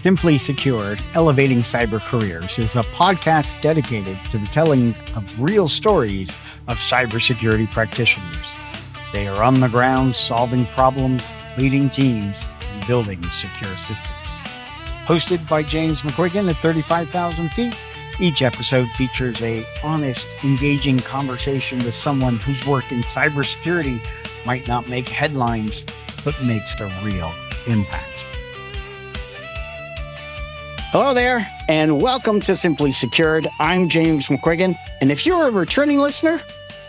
Simply Secured, Elevating Cyber Careers is a podcast dedicated to the telling of real stories of cybersecurity practitioners. They are on the ground solving problems, leading teams, and building secure systems. Hosted by James McQuiggan at 35,000 feet, each episode features a honest, engaging conversation with someone whose work in cybersecurity might not make headlines, but makes a real impact. Hello there, and welcome to Simply Secured. I'm James McQuiggan, and if you're a returning listener,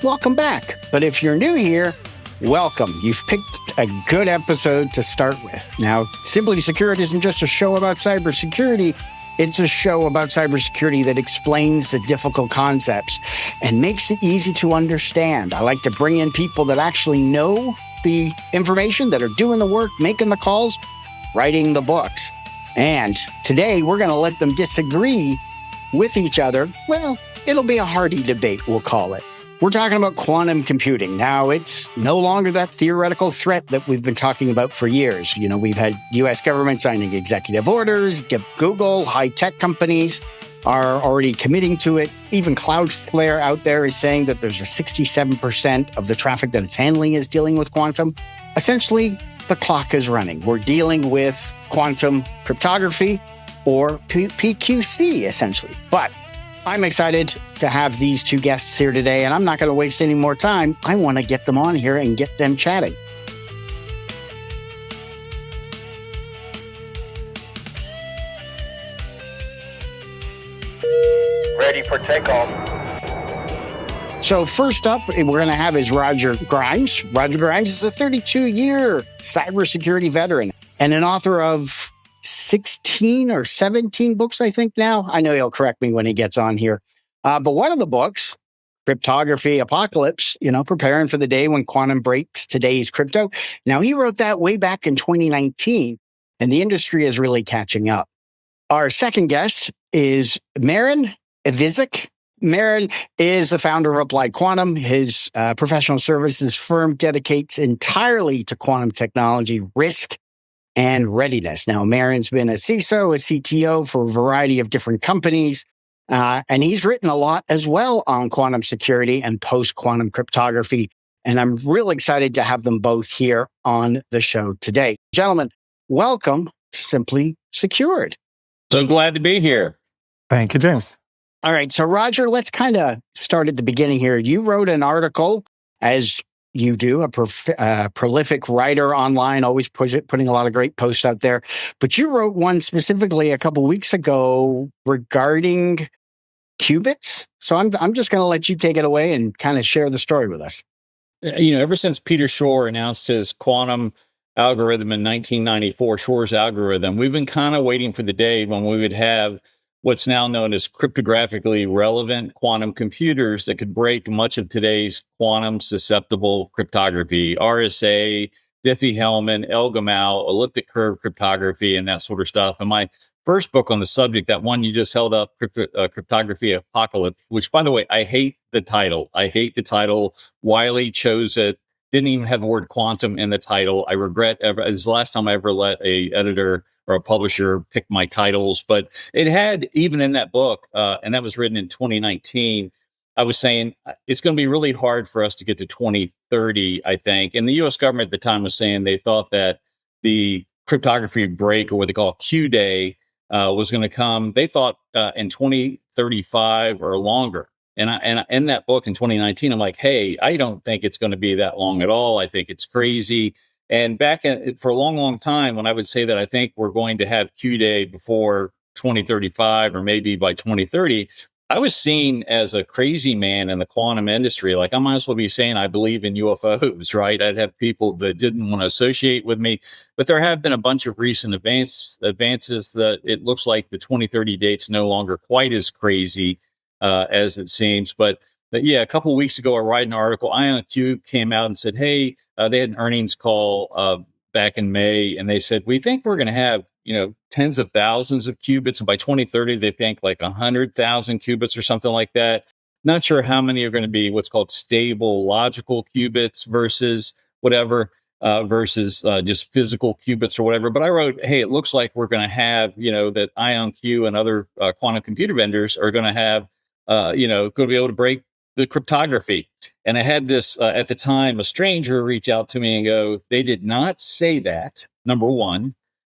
welcome back. But if you're new here, welcome. You've picked a good episode to start with. Now, Simply Secured isn't just a show about cybersecurity. It's a show about cybersecurity that explains the difficult concepts and makes it easy to understand. I like to bring in people that actually know the information, that are doing the work, making the calls, writing the books. And today we're going to let them disagree with each other. Well, it'll be a hearty debate, we'll call it. We're talking about quantum computing. Now, it's no longer that theoretical threat that we've been talking about for years. You know, we've had U.S. government signing executive orders, Google, high-tech companies are already committing to it. Even Cloudflare out there is saying that there's a 67% of the traffic that it's handling is dealing with quantum. Essentially, the clock is running. We're dealing with quantum cryptography, or PQC, essentially. But I'm excited to have these two guests here today, and I'm not going to waste any more time. I want to get them on here and get them chatting. Ready for takeoff. So first up, we're going to have is Roger Grimes. Roger Grimes is a 32-year cybersecurity veteran and an author of 16 or 17 books, I think now. I know he'll correct me when he gets on here. But one of the books, Cryptography Apocalypse, preparing for the day when quantum breaks today's crypto. Now, he wrote that way back in 2019, and the industry is really catching up. Our second guest is Marin Ivezic. Marin is the founder of Applied Quantum. His professional services firm dedicates entirely to quantum technology, risk, and readiness. Now, Marin's been a CISO, a CTO for a variety of different companies, and he's written a lot as well on quantum security and post-quantum cryptography. And I'm really excited to have them both here on the show today. Gentlemen, welcome to Simply Secured. So glad to be here. Thank you, James. All right. So, Roger, let's kind of start at the beginning here. You wrote an article, as you do, a prolific writer online, always putting a lot of great posts out there. But you wrote one specifically a couple of weeks ago regarding qubits. So I'm just going to let you take it away and kind of share the story with us. Ever since Peter Shor announced his quantum algorithm in 1994, Shor's algorithm, we've been kind of waiting for the day when we would have what's now known as cryptographically relevant quantum computers that could break much of today's quantum susceptible cryptography, RSA, Diffie-Hellman, Elgamal, elliptic curve cryptography, and that sort of stuff. And my first book on the subject, that one you just held up, Cryptography Apocalypse, which, by the way, I hate the title. Wiley chose it. Didn't even have the word quantum in the title. I regret it's the last time I ever let a editor or a publisher pick my titles, but it had, even in that book, and that was written in 2019, I was saying it's going to be really hard for us to get to 2030, I think. And the U.S. government at the time was saying they thought that the cryptography break, or what they call Q-Day, was going to come, they thought in 2035 or longer. And in that book in 2019, I'm like, hey, I don't think it's going to be that long at all. I think it's crazy. And for a long, long time, when I would say that I think we're going to have Q-Day before 2035 or maybe by 2030, I was seen as a crazy man in the quantum industry. Like, I might as well be saying I believe in UFOs, right? I'd have people that didn't want to associate with me. But there have been a bunch of recent advances that it looks like the 2030 date's no longer quite as crazy as it seems. But yeah, a couple of weeks ago, I wrote an article. IonQ came out and said, hey, they had an earnings call back in May, and they said, we think we're going to have, tens of thousands of qubits. And by 2030, they think like 100,000 qubits or something like that. Not sure how many are going to be what's called stable logical qubits versus whatever. versus just physical qubits or whatever. But I wrote, hey, it looks like we're going to have, that IonQ and other quantum computer vendors are going to have, going to be able to break the cryptography. And I had this at the time, a stranger reach out to me and go, they did not say that. Number one.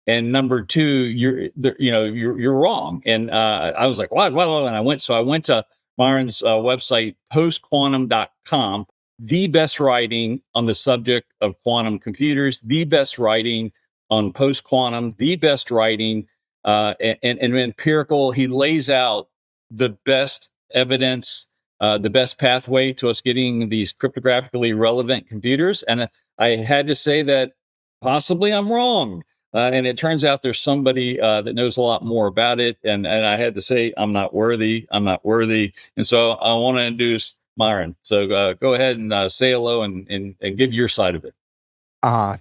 And number two, you're wrong. And I was like, what? And I went to Marin's website, postquantum.com, the best writing on the subject of quantum computers, the best writing on post quantum, the best writing and empirical. He lays out the best evidence, the best pathway to us getting these cryptographically relevant computers. And I had to say that possibly I'm wrong. And it turns out there's somebody that knows a lot more about it. And I had to say, I'm not worthy. And so I want to introduce Marin. So go ahead and say hello and give your side of it.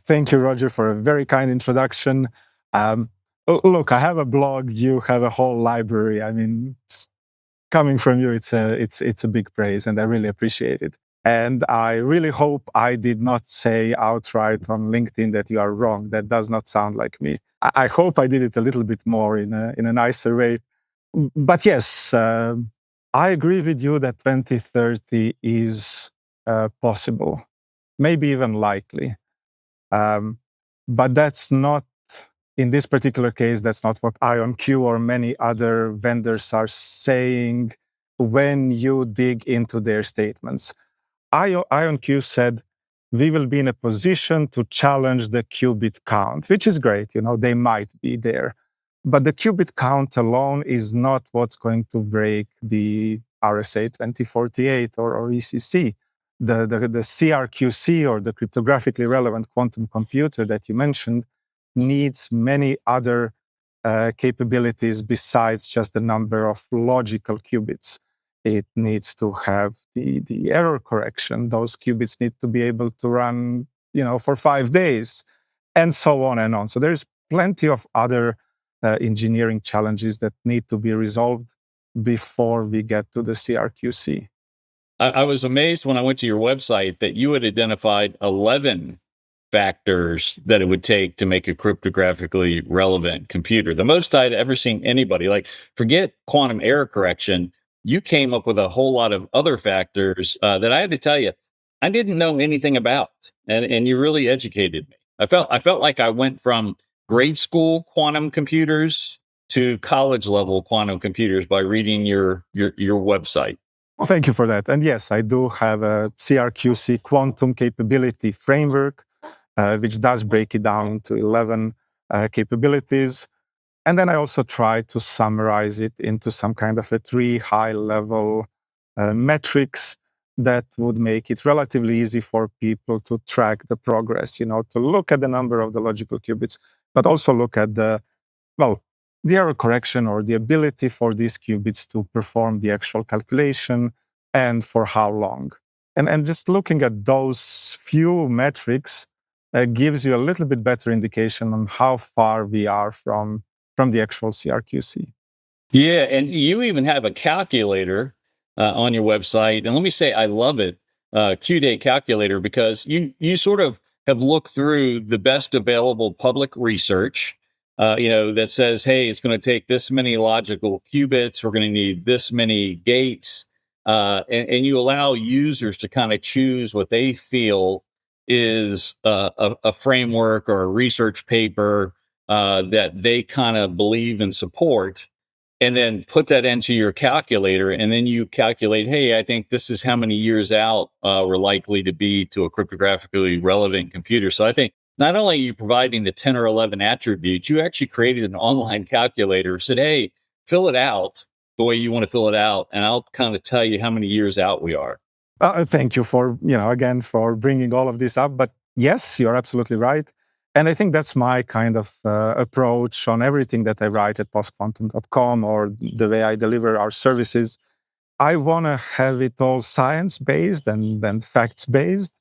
Thank you, Roger, for a very kind introduction. Look, I have a blog. You have a whole library. I mean, coming from you, it's a big praise, and I really appreciate it. And I really hope I did not say outright on LinkedIn that you are wrong. That does not sound like me. I hope I did it a little bit more in a nicer way. But yes, I agree with you that 2030 is possible, maybe even likely. But that's not, in this particular case, that's not what IonQ or many other vendors are saying when you dig into their statements. IonQ said, we will be in a position to challenge the qubit count, which is great. They might be there. But the qubit count alone is not what's going to break the RSA 2048 or ECC. The CRQC, or the cryptographically relevant quantum computer that you mentioned, needs many other capabilities besides just the number of logical qubits. It needs to have the error correction. Those qubits need to be able to run, for 5 days, and so on and on. So there's plenty of other engineering challenges that need to be resolved before we get to the CRQC. I was amazed when I went to your website that you had identified 11 factors that it would take to make a cryptographically relevant computer. The most I'd ever seen anybody, like, forget quantum error correction. You came up with a whole lot of other factors that I had to tell you, I didn't know anything about. And you really educated me. I felt like I went from grade school quantum computers to college level quantum computers by reading your website. Well, thank you for that. And yes, I do have a CRQC quantum capability framework, which does break it down into 11 capabilities. And then I also try to summarize it into some kind of a 3 high-level metrics that would make it relatively easy for people to track the progress, to look at the number of the logical qubits, but also look at the error correction, or the ability for these qubits to perform the actual calculation, and for how long. And just looking at those few metrics gives you a little bit better indication on how far we are from the actual CRQC. Yeah, and you even have a calculator on your website. And let me say, I love it, QDate calculator, because you sort of have looked through the best available public research, that says, hey, it's going to take this many logical qubits. We're going to need this many gates. And you allow users to kind of choose what they feel is a framework or a research paper that they kind of believe and support, and then put that into your calculator. And then you calculate, hey, I think this is how many years out we're likely to be to a cryptographically relevant computer. So I think not only are you providing the 10 or 11 attributes, you actually created an online calculator, said, hey, fill it out the way you want to fill it out, and I'll kind of tell you how many years out we are. Thank you for, again, for bringing all of this up. But yes, you're absolutely right. And I think that's my kind of approach on everything that I write at postquantum.com, or the way I deliver our services. I want to have it all science-based and then facts-based.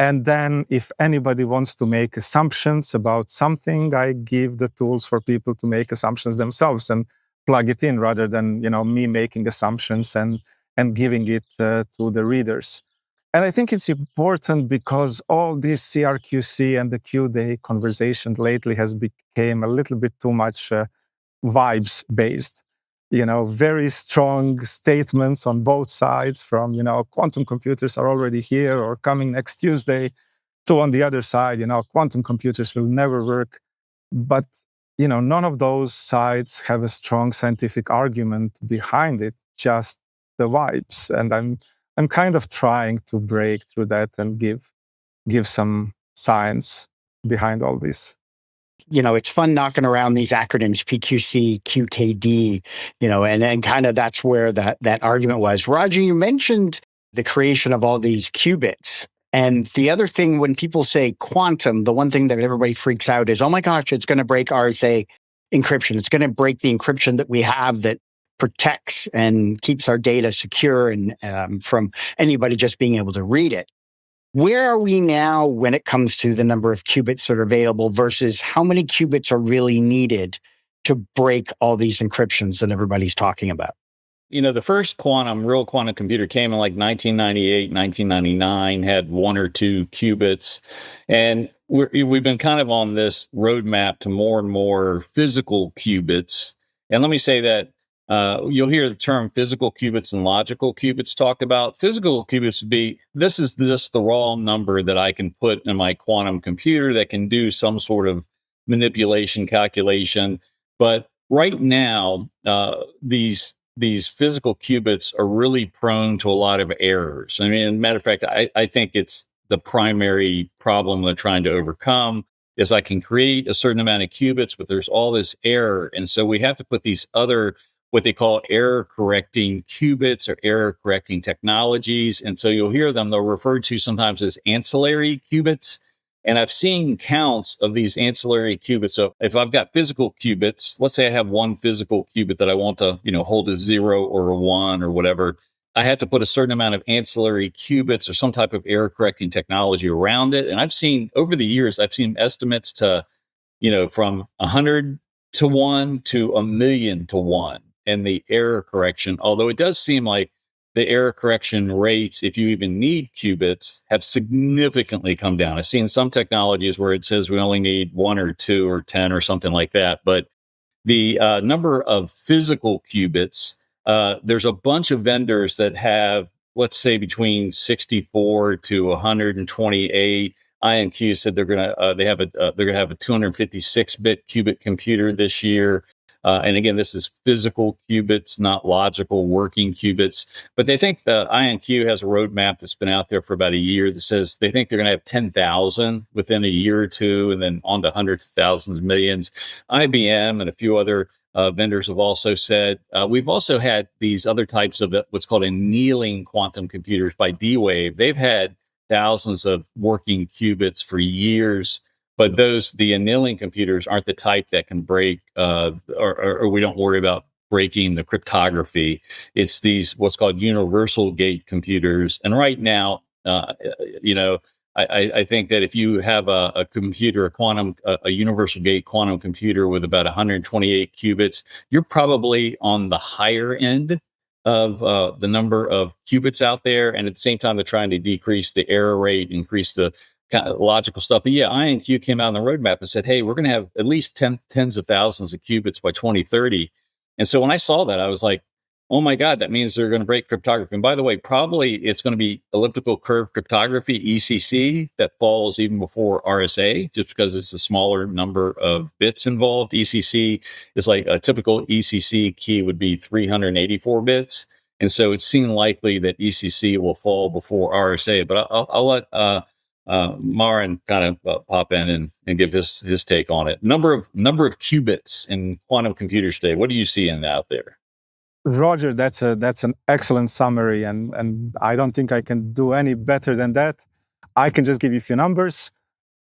And then if anybody wants to make assumptions about something, I give the tools for people to make assumptions themselves and plug it in, rather than me making assumptions and giving it to the readers. And I think it's important because all this CRQC and the Q-Day conversation lately has become a little bit too much vibes based. Very strong statements on both sides from, quantum computers are already here or coming next Tuesday, to on the other side, quantum computers will never work. But, none of those sides have a strong scientific argument behind it, just the vibes. And I'm kind of trying to break through that and give some science behind all this. It's fun knocking around these acronyms, PQC, QKD, and then kind of that's where that argument was. Roger, you mentioned the creation of all these qubits. And the other thing, when people say quantum, the one thing that everybody freaks out is, oh my gosh, it's going to break RSA encryption. It's going to break the encryption that we have that protects and keeps our data secure and from anybody just being able to read it. Where are we now when it comes to the number of qubits that are available versus how many qubits are really needed to break all these encryptions that everybody's talking about? The first real quantum computer came in like 1998, 1999, had 1 or 2 qubits. And we've been kind of on this roadmap to more and more physical qubits. And let me say that you'll hear the term physical qubits and logical qubits talked about. Physical qubits would be, this is just the raw number that I can put in my quantum computer that can do some sort of manipulation calculation. But right now, these physical qubits are really prone to a lot of errors. I mean, matter of fact, I think it's the primary problem they're trying to overcome is I can create a certain amount of qubits, but there's all this error. And so we have to put these other, what they call error correcting qubits or error correcting technologies. And so you'll hear them, they're referred to sometimes as ancillary qubits. And I've seen counts of these ancillary qubits. So if I've got physical qubits, let's say I have one physical qubit that I want to, hold a 0 or a 1 or whatever, I have to put a certain amount of ancillary qubits or some type of error correcting technology around it. And I've seen over the years, I've seen estimates to, from 100 to 1 to 1,000,000 to 1 and the error correction, although it does seem like the error correction rates, if you even need qubits, have significantly come down. I've seen some technologies where it says we only need 1 or 2 or 10 or something like that. But the number of physical qubits, there's a bunch of vendors that have, let's say, between 64 to 128. IonQ said they're going to have a 256-bit qubit computer this year. And again, this is physical qubits, not logical working qubits. But they think that IonQ has a roadmap that's been out there for about a year that says they think they're going to have 10,000 within a year or two, and then on to hundreds of thousands, millions. IBM and a few other vendors have also said, we've also had these other types of what's called annealing quantum computers by D-Wave. They've had thousands of working qubits for years. But the annealing computers aren't the type that can break, or we don't worry about breaking the cryptography. It's these what's called universal gate computers. And right now, I think that if you have a computer, a universal gate quantum computer with about 128 qubits, you're probably on the higher end of the number of qubits out there. And at the same time, they're trying to decrease the error rate, increase the kind of logical stuff. But yeah, IonQ came out on the roadmap and said, hey, we're going to have at least tens of thousands of qubits by 2030. And so when I saw that, I was like, oh my God, that means they're going to break cryptography. And by the way, probably it's going to be elliptical curve cryptography, ECC, that falls even before RSA, just because it's a smaller number of bits involved. ECC is like a typical ECC key would be 384 bits. And so it seemed likely that ECC will fall before RSA. But I'll let Marin kind of pop in and give his take on it. Number of qubits in quantum computers today. What do you see out there? Roger, that's an excellent summary, and I don't think I can do any better than that. I can just give you a few numbers.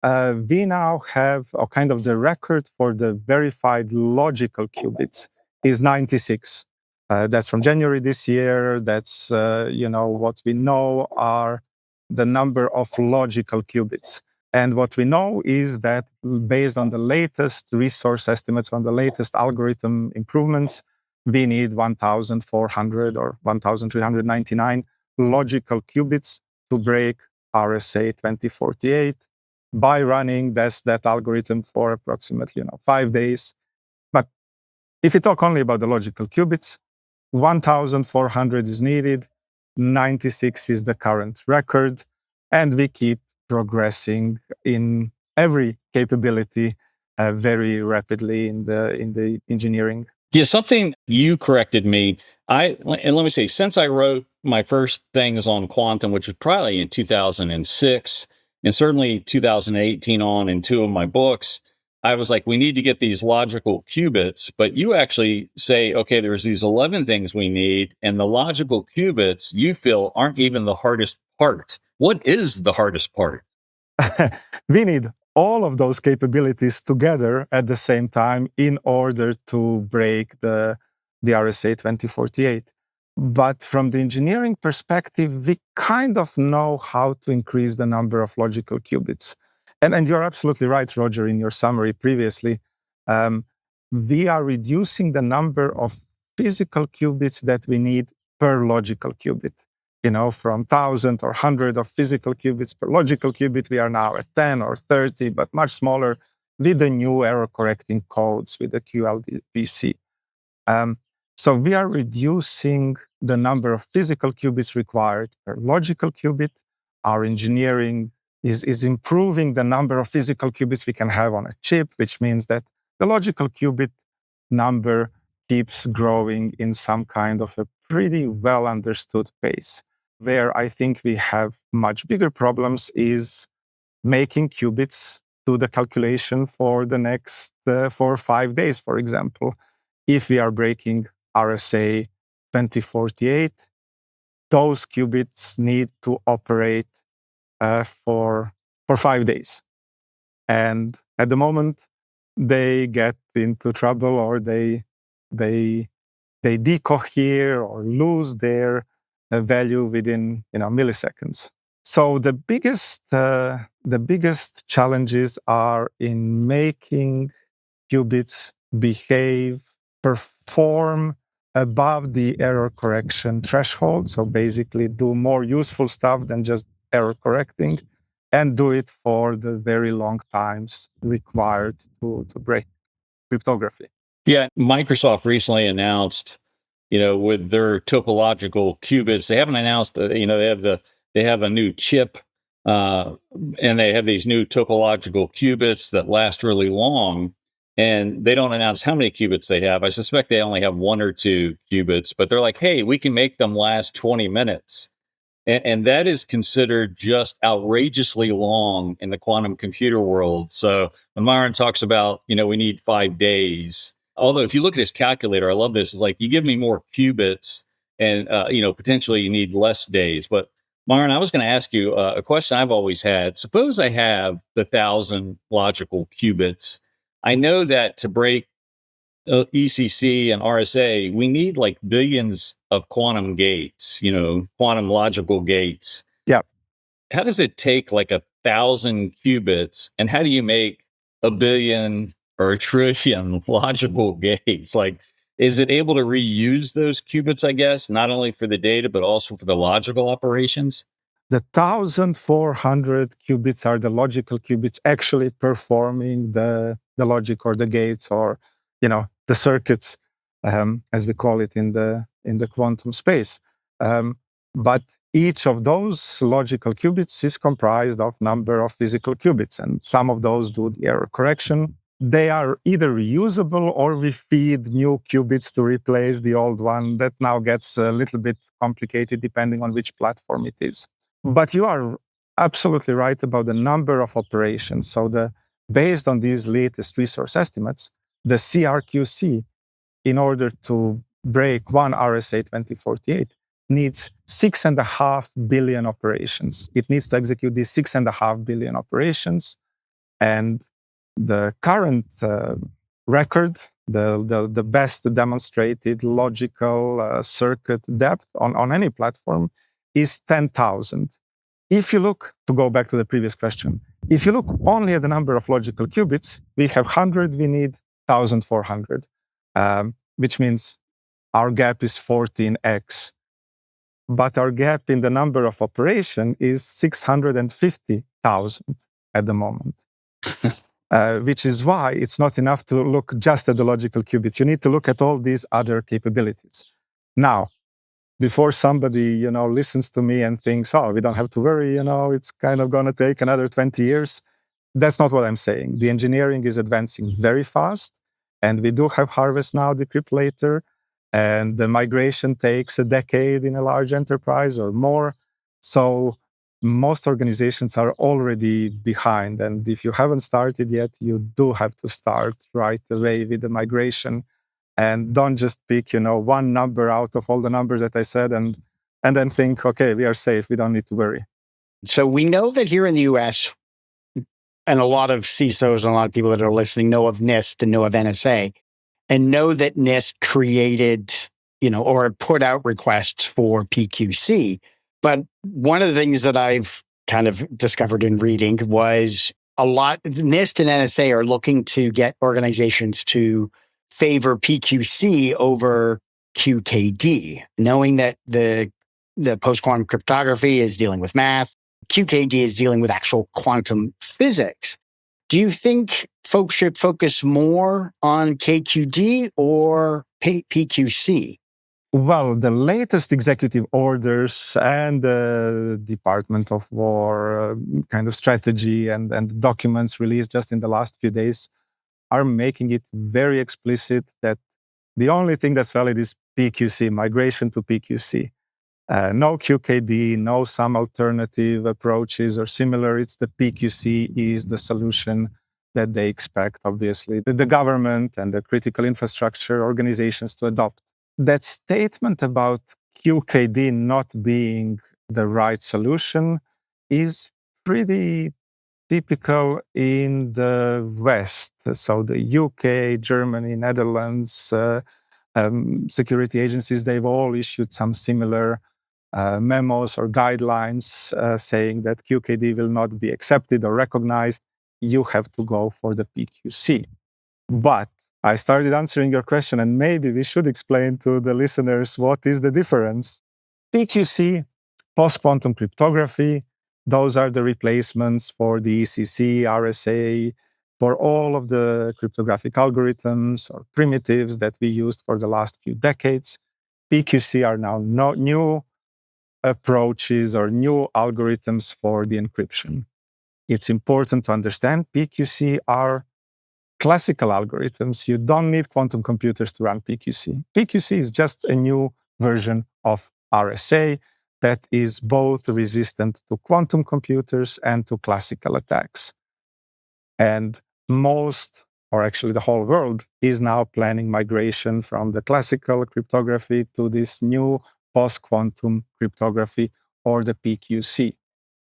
We now have a kind of the record for the verified logical qubits is 96. That's from January this year. That's what we know are the number of logical qubits. And what we know is that based on the latest resource estimates, on the latest algorithm improvements, we need 1,400 or 1,399 logical qubits to break RSA 2048 by running that algorithm for approximately 5 days. But if you talk only about the logical qubits, 1,400 is needed, 96 is the current record, and we keep progressing in every capability very rapidly in the engineering. Yeah, something you corrected me. And let me say, since I wrote my first things on quantum, which was probably in 2006, and certainly 2018 on in two of my books, I was like, we need to get these logical qubits. But you actually say, okay, there's these 11 things we need, and the logical qubits you feel aren't even the hardest part. What is the hardest part? We need all of those capabilities together at the same time in order to break the RSA 2048. But from the engineering perspective, we kind of know how to increase the number of logical qubits. And you're absolutely right, Roger, in your summary previously. We are reducing the number of physical qubits that we need per logical qubit. From 1,000 or 100 of physical qubits per logical qubit, we are now at 10 or 30, but much smaller with the new error correcting codes with the QLDPC. So we are reducing the number of physical qubits required per logical qubit. Our engineering is improving the number of physical qubits we can have on a chip, which means that the logical qubit number keeps growing in some kind of a pretty well understood pace. Where I think we have much bigger problems is making qubits do the calculation for the next 4 or 5 days, for example. If we are breaking RSA 2048, those qubits need to operate for 5 days. And at the moment, they get into trouble or they decohere or lose their value within milliseconds. So the biggest challenges are in making qubits behave, perform above the error correction threshold. So basically do more useful stuff than just error correcting, and do it for the very long times required to break cryptography. Yeah, Microsoft recently announced, with their topological qubits, they haven't announced, they have a new chip, and they have these new topological qubits that last really long, and they don't announce how many qubits they have. I suspect they only have 1 or 2 qubits, but they're like, hey, we can make them last 20 minutes. And that is considered just outrageously long in the quantum computer world. So when Marin talks about, we need 5 days, although if you look at his calculator, I love this, it's like you give me more qubits and, potentially you need less days. But Marin, I was going to ask you a question I've always had. Suppose I have the 1,000 logical qubits. I know that to break ECC and RSA, we need like billions of quantum gates, quantum logical gates. Yeah. How does it take like 1,000 qubits, and how do you make a billion or a trillion logical gates? Like, is it able to reuse those qubits, I guess, not only for the data, but also for the logical operations? The 1,400 qubits are the logical qubits actually performing the logic or the gates or, the circuits, as we call it in the quantum space. But each of those logical qubits is comprised of number of physical qubits, and some of those do the error correction. They are either reusable or we feed new qubits to replace the old one. That now gets a little bit complicated depending on which platform it is. But you are absolutely right about the number of operations. So based on these latest resource estimates, the CRQC, in order to break one RSA 2048, needs 6.5 billion operations. It needs to execute these 6.5 billion operations. And the current record, the best demonstrated logical circuit depth on any platform is 10,000. If you look, to go back to the previous question, if you look only at the number of logical qubits, we have 100, we need 1,400, which means our gap is 14x. but our gap in the number of operation is 650,000 at the moment. Which is why it's not enough to look just at the logical qubits. You need to look at all these other capabilities. Now, before somebody, listens to me and thinks, oh, we don't have to worry, it's kind of going to take another 20 years. That's not what I'm saying. The engineering is advancing very fast, and we do have harvest now, decrypt later, and the migration takes a decade in a large enterprise or more. So most organizations are already behind, and if you haven't started yet, you do have to start right away with the migration. And don't just pick, one number out of all the numbers that I said and then think, okay, we are safe. We don't need to worry. So we know that here in the US, and a lot of CISOs and a lot of people that are listening know of NIST and know of NSA, and know that NIST created, or put out requests for PQC. But one of the things that I've kind of discovered in reading was NIST and NSA are looking to get organizations to favor PQC over QKD, knowing that the post-quantum cryptography is dealing with math, QKD is dealing with actual quantum physics. Do you think folks should focus more on KQD or PQC? Well, the latest executive orders and the Department of War kind of strategy and documents released just in the last few days are making it very explicit that the only thing that's valid is PQC, migration to PQC. No QKD, no some alternative approaches or similar. It's the PQC is the solution that they expect, obviously, the government and the critical infrastructure organizations to adopt. That statement about QKD not being the right solution is pretty typical in the West. So the UK, Germany, Netherlands, security agencies, they've all issued some similar memos or guidelines saying that QKD will not be accepted or recognized. You have to go for the PQC. But I started answering your question, and maybe we should explain to the listeners what is the difference. PQC, post-quantum cryptography, those are the replacements for the ECC, RSA, for all of the cryptographic algorithms or primitives that we used for the last few decades. PQC are now new approaches or new algorithms for the encryption. It's important to understand PQC are classical algorithms. You don't need quantum computers to run PQC. PQC is just a new version of RSA that is both resistant to quantum computers and to classical attacks. And most, or actually the whole world, is now planning migration from the classical cryptography to this new post-quantum cryptography, or the PQC.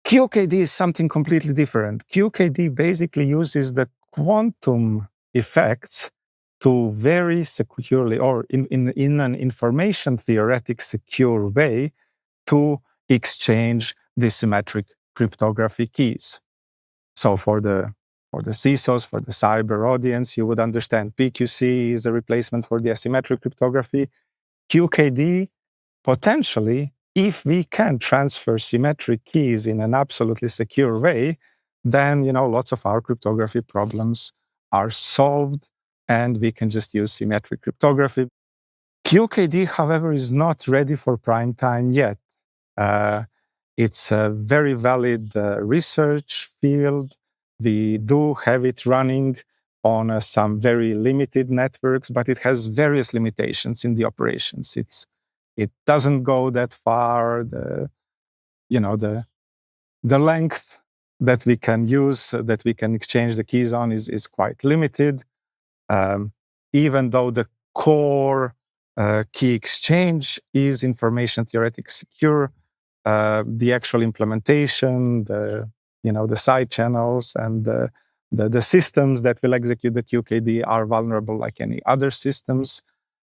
QKD is something completely different. QKD basically uses the quantum effects to very securely, or in an information theoretic secure way, to exchange the symmetric cryptography keys. So for the CISOs, for the cyber audience, you would understand PQC is a replacement for the asymmetric cryptography. QKD, potentially, if we can transfer symmetric keys in an absolutely secure way, then lots of our cryptography problems are solved, and we can just use symmetric cryptography. QKD, however, is not ready for prime time yet. It's a very valid research field. We do have it running on some very limited networks, but it has various limitations in the operations. It doesn't go that far. The length that we can use, that we can exchange the keys on, is quite limited. Even though the core key exchange is information theoretic secure, the actual implementation, the side channels and the systems that will execute the QKD are vulnerable like any other systems.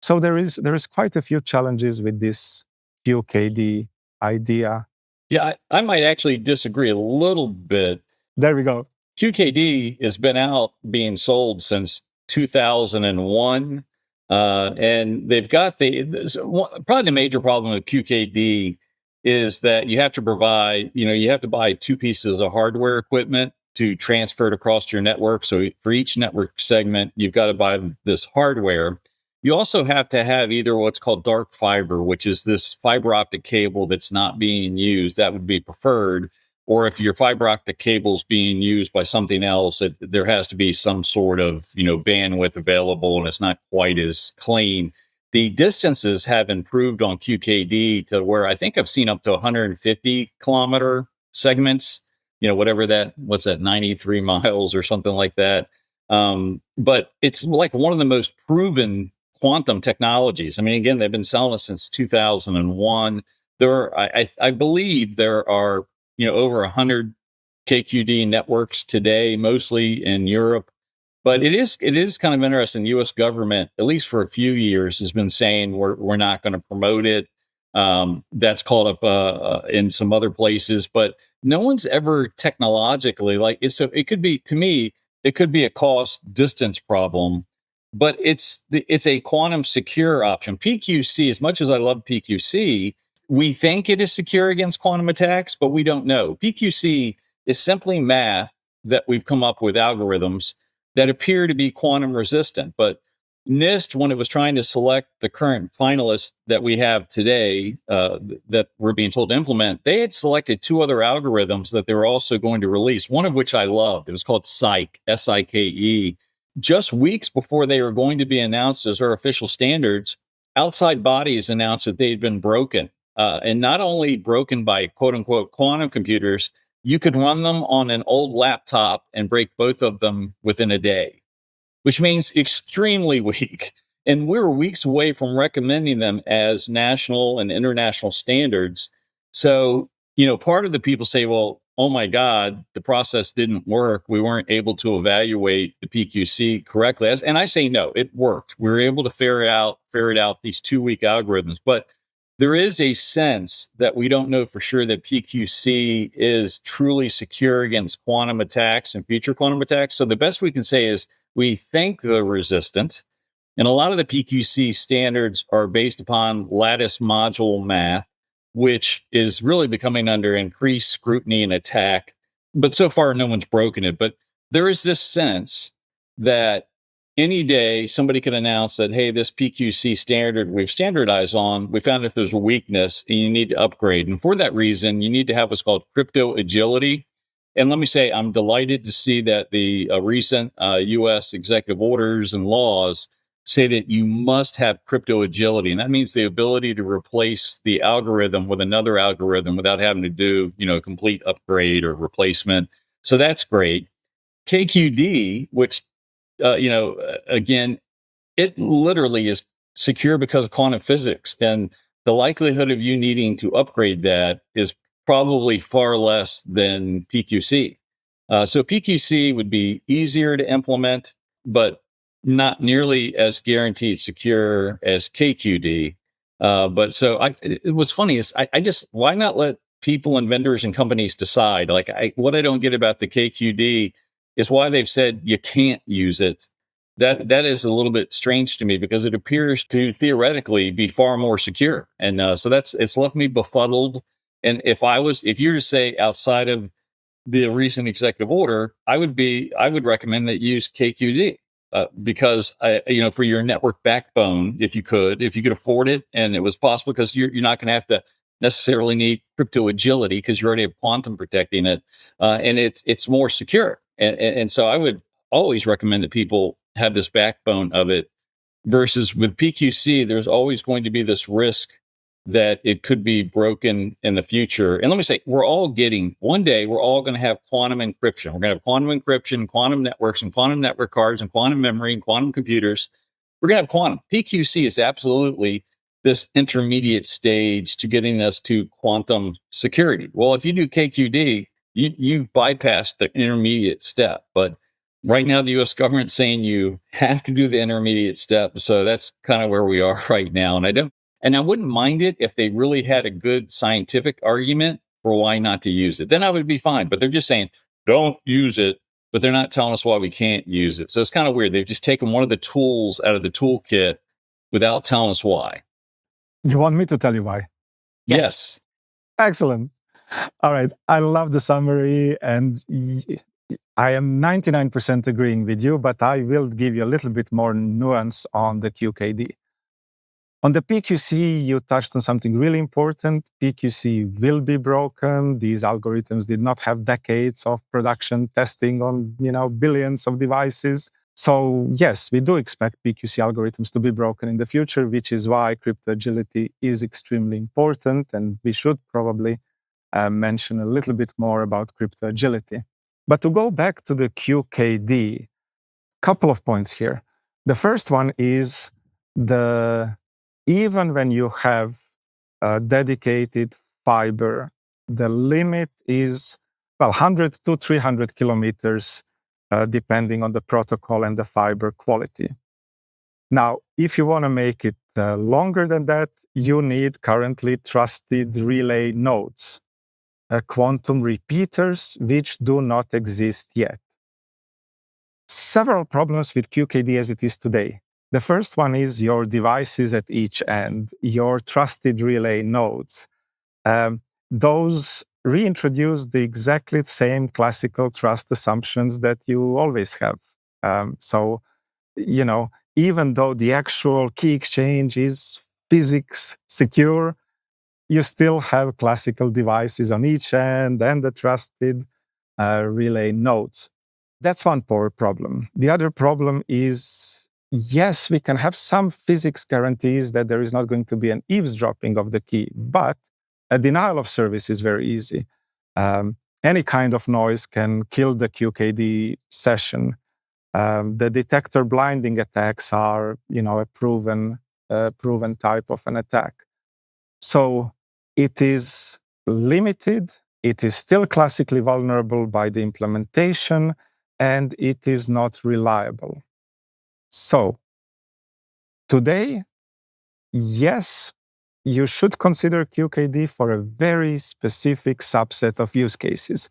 So there is quite a few challenges with this QKD idea. Yeah, I might actually disagree a little bit. There we go. QKD has been out being sold since 2001. And they've got probably the major problem with QKD is that you have to provide, you have to buy two pieces of hardware equipment to transfer it across your network. So for each network segment, you've got to buy this hardware. You also have to have either what's called dark fiber, which is this fiber optic cable that's not being used. That would be preferred. Or if your fiber optic cable is being used by something else, there has to be some sort of, bandwidth available, and it's not quite as clean. The distances have improved on QKD to where I think I've seen up to 150 kilometer segments, what's that, 93 miles or something like that. But it's like one of the most proven quantum technologies. I mean, again, they've been selling it since 2001. I believe there are, over 100 KQD networks today, mostly in Europe. But it is kind of interesting. The U.S. government, at least for a few years, has been saying we're not going to promote it. That's called up in some other places, but no one's ever technologically it could be, to me, it could be a cost distance problem, but it's a quantum secure option. PQC, as much as I love PQC, we think it is secure against quantum attacks, but we don't know. PQC is simply math that we've come up with algorithms that appear to be quantum resistant. But NIST, when it was trying to select the current finalists that we have today that we're being told to implement, they had selected two other algorithms that they were also going to release, one of which I loved. It was called Sike, S-I-K-E. Just weeks before they were going to be announced as our official standards, outside bodies announced that they had been broken. And not only broken by quote unquote quantum computers, you could run them on an old laptop and break both of them within a day, which means extremely weak. And we're weeks away from recommending them as national and international standards. So, part of the people say, well, oh my God, the process didn't work. We weren't able to evaluate the PQC correctly. And I say, no, it worked. We were able to ferret out these 2-week algorithms. But there is a sense that we don't know for sure that PQC is truly secure against quantum attacks and future quantum attacks. So the best we can say is we think they're resistant. And a lot of the PQC standards are based upon lattice module math, which is really becoming under increased scrutiny and attack. But so far, no one's broken it. But there is this sense that any day somebody could announce that, hey, this PQC standard we've standardized on, we found that there's a weakness and you need to upgrade. And for that reason, you need to have what's called crypto agility. And let me say, I'm delighted to see that the recent US executive orders and laws say that you must have crypto agility. And that means the ability to replace the algorithm with another algorithm without having to do, a complete upgrade or replacement. So that's great. KQD, which again, it literally is secure because of quantum physics. And the likelihood of you needing to upgrade that is probably far less than PQC. So PQC would be easier to implement, but not nearly as guaranteed secure as KQD. What's funny is why not let people and vendors and companies decide? What I don't get about the KQD is why they've said you can't use it. That is a little bit strange to me because it appears to theoretically be far more secure. And so it's left me befuddled. And if you were to say outside of the recent executive order, I would recommend that you use KQD because for your network backbone, if you could afford it and it was possible, because you're not going to have to necessarily need crypto agility because you already have quantum protecting it, and it's more secure. And so I would always recommend that people have this backbone of it versus with PQC, there's always going to be this risk that it could be broken in the future. And let me say, one day, we're all going to have quantum encryption. We're going to have quantum encryption, quantum networks, and quantum network cards, and quantum memory, and quantum computers. We're going to have quantum. PQC is absolutely this intermediate stage to getting us to quantum security. Well, if you do KQD, you've bypassed the intermediate step. But right now, the U.S. government's saying you have to do the intermediate step. So that's kind of where we are right now. And I wouldn't mind it if they really had a good scientific argument for why not to use it. Then I would be fine. But they're just saying, don't use it. But they're not telling us why we can't use it. So it's kind of weird. They've just taken one of the tools out of the toolkit without telling us why. You want me to tell you why? Yes. Excellent. All right. I love the summary, and I am 99% agreeing with you, but I will give you a little bit more nuance on the QKD. On the PQC, you touched on something really important. PQC will be broken. These algorithms did not have decades of production testing on, billions of devices. So yes, we do expect PQC algorithms to be broken in the future, which is why crypto agility is extremely important. And we should probably mention a little bit more about crypto agility. But to go back to the QKD, couple of points here. The first one is even when you have a dedicated fiber, the limit is 100 to 300 kilometers, depending on the protocol and the fiber quality. Now, if you want to make it longer than that, you need currently trusted relay nodes, quantum repeaters, which do not exist yet. Several problems with QKD as it is today. The first one is your devices at each end, your trusted relay nodes. Those reintroduce the exactly same classical trust assumptions that you always have. So, even though the actual key exchange is physics secure, you still have classical devices on each end and the trusted relay nodes. That's one poor problem. The other problem is, yes, we can have some physics guarantees that there is not going to be an eavesdropping of the key, but a denial of service is very easy. Any kind of noise can kill the QKD session. The detector blinding attacks are, a proven type of an attack. So it is limited. It is still classically vulnerable by the implementation, and it is not reliable. So today, yes, you should consider QKD for a very specific subset of use cases.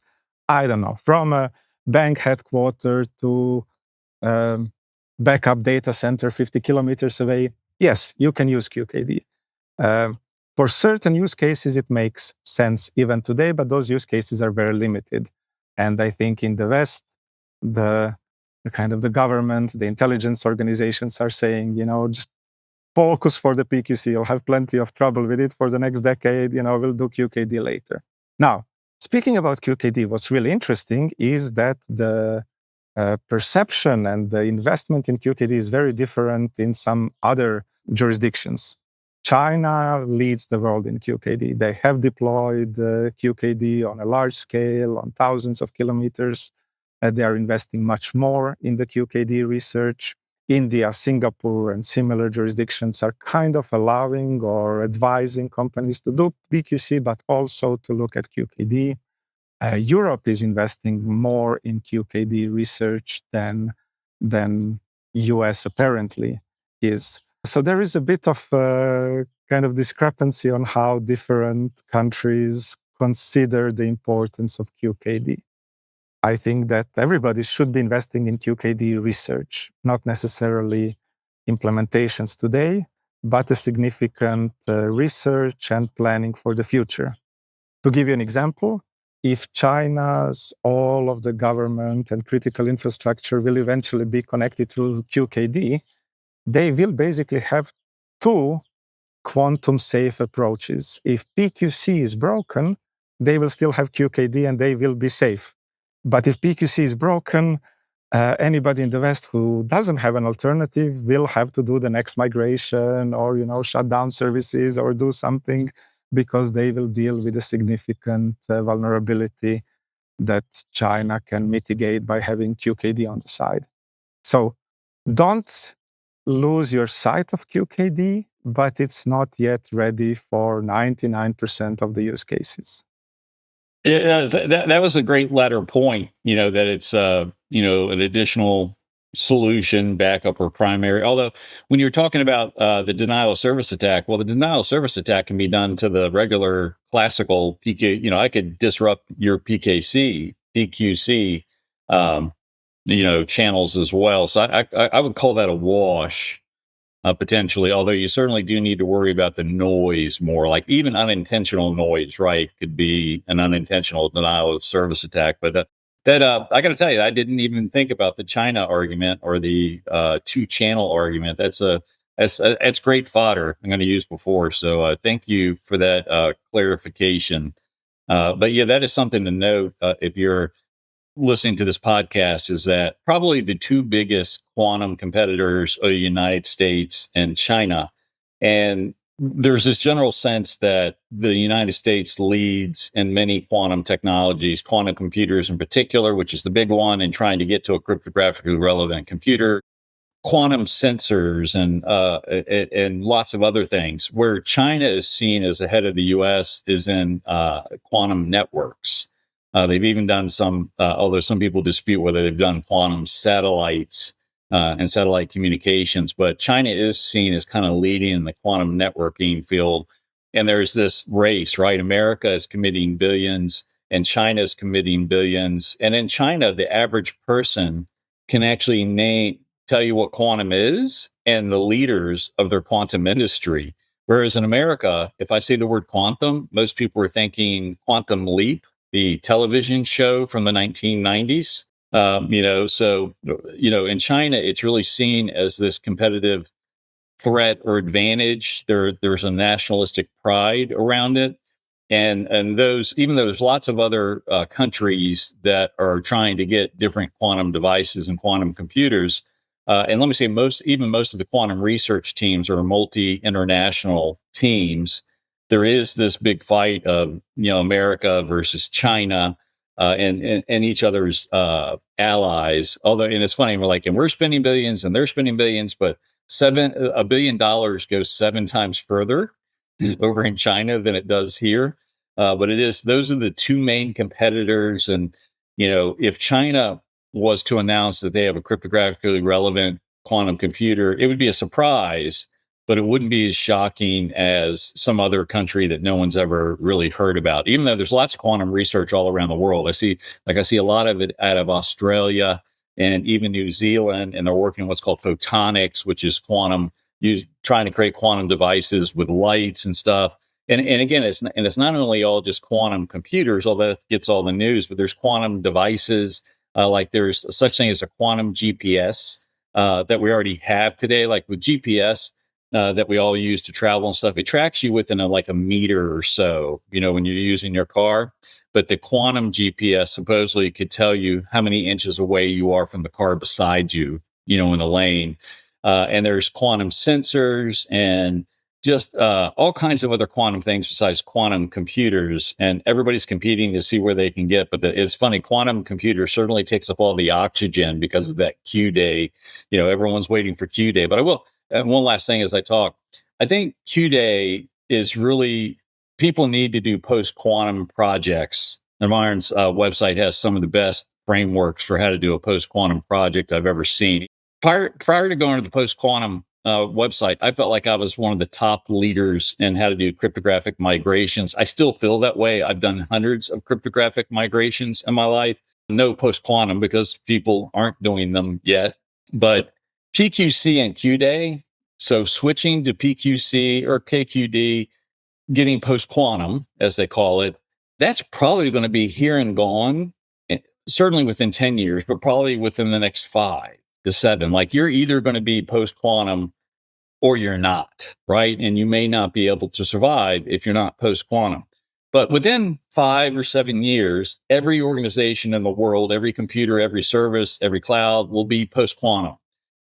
I don't know, from a bank headquarters to a backup data center 50 kilometers away. Yes, you can use QKD. For certain use cases, it makes sense even today, but those use cases are very limited. And I think in the West, the kind of the government, the intelligence organizations are saying, just focus for the PQC. You'll have plenty of trouble with it for the next decade. We'll do QKD later. Now, speaking about QKD, what's really interesting is that the perception and the investment in QKD is very different in some other jurisdictions. China leads the world in QKD. They have deployed QKD on a large scale, on thousands of kilometers. They are investing much more in the QKD research. India, Singapore, and similar jurisdictions are kind of allowing or advising companies to do PQC, but also to look at QKD. Europe is investing more in QKD research than US apparently is. So there is a bit of kind of discrepancy on how different countries consider the importance of QKD. I think that everybody should be investing in QKD research, not necessarily implementations today, but a significant research and planning for the future. To give you an example, if China's all of the government and critical infrastructure will eventually be connected to QKD, they will basically have two quantum safe approaches. If PQC is broken, they will still have QKD and they will be safe. But if PQC is broken, anybody in the West who doesn't have an alternative will have to do the next migration or, shut down services or do something because they will deal with a significant vulnerability that China can mitigate by having QKD on the side. So don't lose your sight of QKD, but it's not yet ready for 99% of the use cases. Yeah, that was a great latter point, that it's, an additional solution, backup or primary. Although when you're talking about the denial of service attack, well, the denial of service attack can be done to the regular classical PK. I could disrupt your PQC, channels as well. So I would call that a wash. potentially, although you certainly do need to worry about the noise more, like even unintentional noise, right? Could be an unintentional denial of service attack. But I got to tell you, I didn't even think about the China argument or the two-channel argument. That's great fodder I'm going to use before. So thank you for that clarification. But yeah, that is something to note if you're listening to this podcast, is that probably the two biggest quantum competitors are the United States and China. And there's this general sense that the United States leads in many quantum technologies, quantum computers in particular, which is the big one, and trying to get to a cryptographically relevant computer, quantum sensors, and lots of other things. Where China is seen as ahead of the U.S. is in quantum networks. They've even done some, although some people dispute whether they've done quantum satellites and satellite communications, but China is seen as kind of leading in the quantum networking field. And there's this race, right? America is committing billions and China is committing billions. And in China, the average person can actually tell you what quantum is and the leaders of their quantum industry. Whereas in America, if I say the word quantum, most people are thinking Quantum Leap, the television show from the 1990s. In China, it's really seen as this competitive threat or advantage. There's a nationalistic pride around it. And those, even though there's lots of other countries that are trying to get different quantum devices and quantum computers, and let me say most of the quantum research teams are multi-international teams. There is this big fight of America versus China and each other's allies. Although, and it's funny, we're spending billions and they're spending billions, but $1 billion goes 7 times further over in China than it does here. But those are the two main competitors. And, if China was to announce that they have a cryptographically relevant quantum computer, it would be a surprise, but it wouldn't be as shocking as some other country that no one's ever really heard about, even though there's lots of quantum research all around the world. I see a lot of it out of Australia and even New Zealand, and they're working on what's called photonics, which is trying to create quantum devices with lights and stuff. And again, it's not only all just quantum computers, although that gets all the news, but there's quantum devices. Like there's such thing as a quantum GPS that we already have today. Like with GPS that we all use to travel and stuff, it tracks you within a meter or so, when you're using your car. But the quantum GPS supposedly could tell you how many inches away you are from the car beside you, in the lane. And there's quantum sensors and just all kinds of other quantum things besides quantum computers. And everybody's competing to see where they can get. But it's funny, quantum computer certainly takes up all the oxygen because of that Q day. Everyone's waiting for Q day. But I will, and one last thing as I talk, I think Q day is really, people need to do post-quantum projects. And Marin's website has some of the best frameworks for how to do a post-quantum project I've ever seen. Prior to going to the post-quantum website, I felt like I was one of the top leaders in how to do cryptographic migrations. I still feel that way. I've done hundreds of cryptographic migrations in my life. No post-quantum because people aren't doing them yet. But PQC and Q-Day, so switching to PQC or KQD, getting post-quantum, as they call it, that's probably going to be here and gone, certainly within 10 years, but probably within the next 5 to 7. Like you're either going to be post-quantum or you're not, right? And you may not be able to survive if you're not post-quantum. But within 5 or 7 years, every organization in the world, every computer, every service, every cloud will be post-quantum.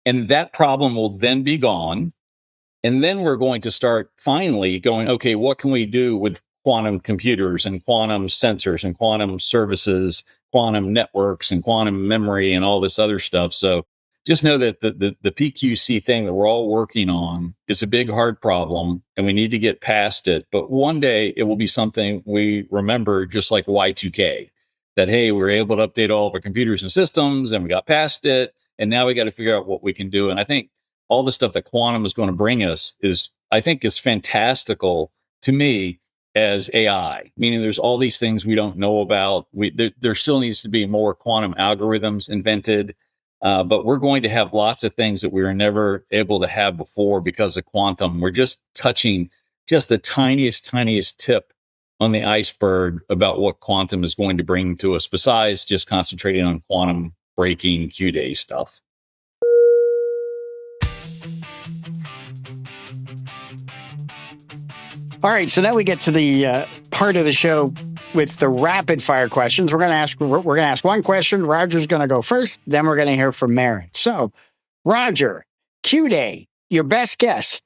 And that problem will then be gone. And then we're going to start finally going, okay, what can we do with quantum computers and quantum sensors and quantum services, quantum networks and quantum memory and all this other stuff? So just know that the PQC thing that we're all working on is a big, hard problem, and we need to get past it. But one day it will be something we remember, just like Y2K, that, hey, we were able to update all of our computers and systems and we got past it. And now we got to figure out what we can do. And I think all the stuff that quantum is going to bring us is fantastical to me as AI, meaning there's all these things we don't know about. There still needs to be more quantum algorithms invented. But we're going to have lots of things that we were never able to have before because of quantum. We're just touching just the tiniest tip on the iceberg about what quantum is going to bring to us, besides just concentrating on quantum breaking QKD stuff. All right, so now we get to the part of the show with the rapid fire questions. We're going to ask one question. Roger's going to go first. Then we're going to hear from Marin. So, Roger, QKD, your best guess.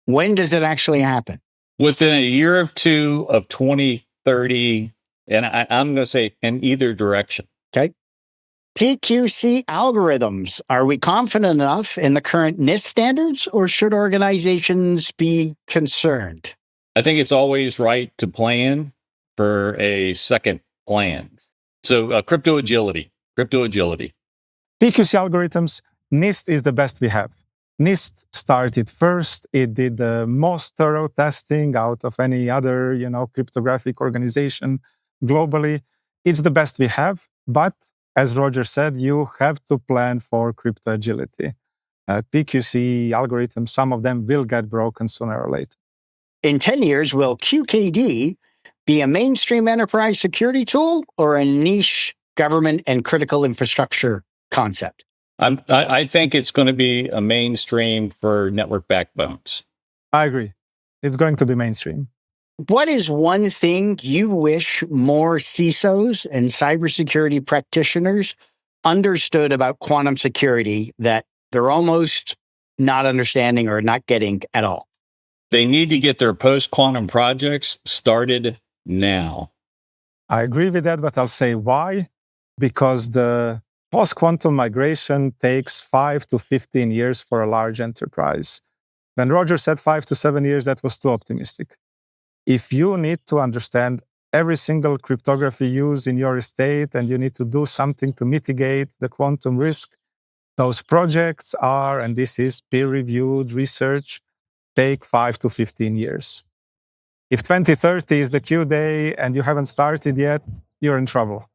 When does it actually happen? Within a year or two of 2030, and I'm going to say in either direction. Okay. PQC algorithms. Are we confident enough in the current NIST standards, or should organizations be concerned? I think it's always right to plan for a second plan. So crypto agility. PQC algorithms, NIST is the best we have. NIST started first. It did the most thorough testing out of any other, cryptographic organization globally. It's the best we have. But as Roger said, you have to plan for crypto agility. PQC algorithms, some of them will get broken sooner or later. In 10 years, will QKD be a mainstream enterprise security tool or a niche government and critical infrastructure concept? I think it's going to be a mainstream for network backbones. I agree. It's going to be mainstream. What is one thing you wish more CISOs and cybersecurity practitioners understood about quantum security that they're almost not understanding or not getting at all? They need to get their post-quantum projects started now. I agree with that, but I'll say why. Because the post-quantum migration takes 5 to 15 years for a large enterprise. When Roger said 5 to 7 years, that was too optimistic. If you need to understand every single cryptography use in your estate and you need to do something to mitigate the quantum risk, those projects are, and this is peer-reviewed research, take 5 to 15 years. If 2030 is the QKD and you haven't started yet, you're in trouble.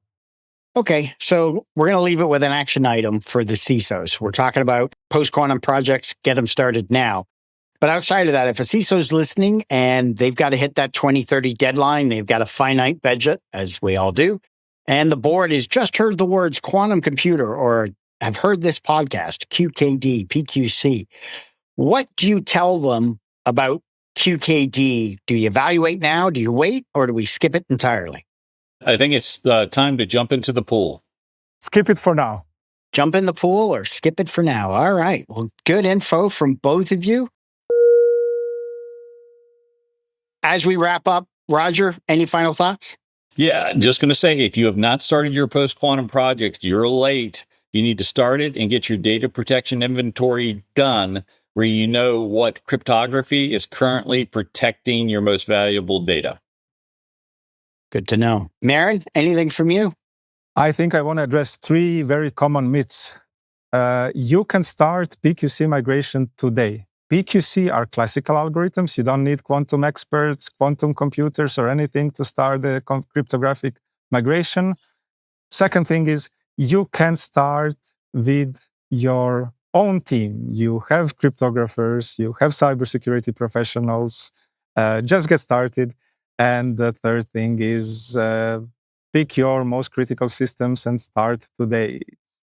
Okay, so we're going to leave it with an action item for the CISOs. We're talking about post-quantum projects, get them started now. But outside of that, if a CISO is listening and they've got to hit that 2030 deadline, they've got a finite budget, as we all do, and the board has just heard the words quantum computer or have heard this podcast, QKD, PQC, what do you tell them about QKD? Do you evaluate now? Do you wait? Or do we skip it entirely? I think it's time to jump into the pool. Skip it for now. Jump in the pool or skip it for now. All right. Well, good info from both of you. As we wrap up, Roger, any final thoughts? Yeah, just going to say, if you have not started your post-quantum project, you're late. You need to start it and get your data protection inventory done, where you know what cryptography is currently protecting your most valuable data. Good to know. Marin, anything from you? I think I want to address 3 very common myths. You can start PQC migration today. PQC are classical algorithms. You don't need quantum experts, quantum computers, or anything to start the cryptographic migration. Second thing is, you can start with your own team. You have cryptographers, you have cybersecurity professionals. Just get started. And the third thing is pick your most critical systems and start today.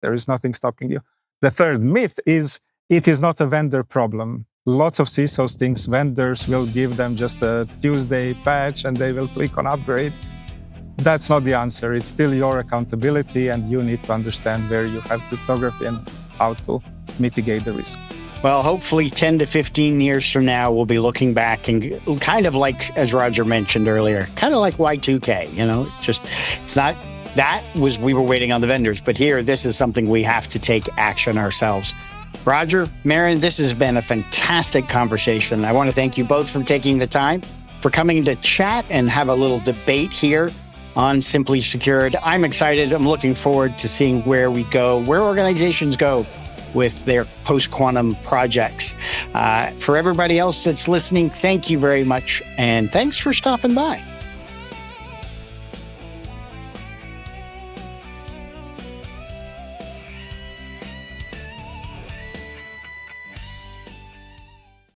There is nothing stopping you. The third myth is it is not a vendor problem. Lots of CISOs think vendors will give them just a Tuesday patch and they will click on upgrade. That's not the answer. It's still your accountability, and you need to understand where you have cryptography and how to mitigate the risk. Well, hopefully 10 to 15 years from now, we'll be looking back and kind of like, as Roger mentioned earlier, kind of like Y2K, it's not, we were waiting on the vendors, but here, this is something we have to take action ourselves. Roger, Marin, this has been a fantastic conversation. I want to thank you both for taking the time, for coming to chat and have a little debate here on Simply Secured. I'm excited. I'm looking forward to seeing where we go, where organizations go with their post-quantum projects. For everybody else that's listening, thank you very much. And thanks for stopping by.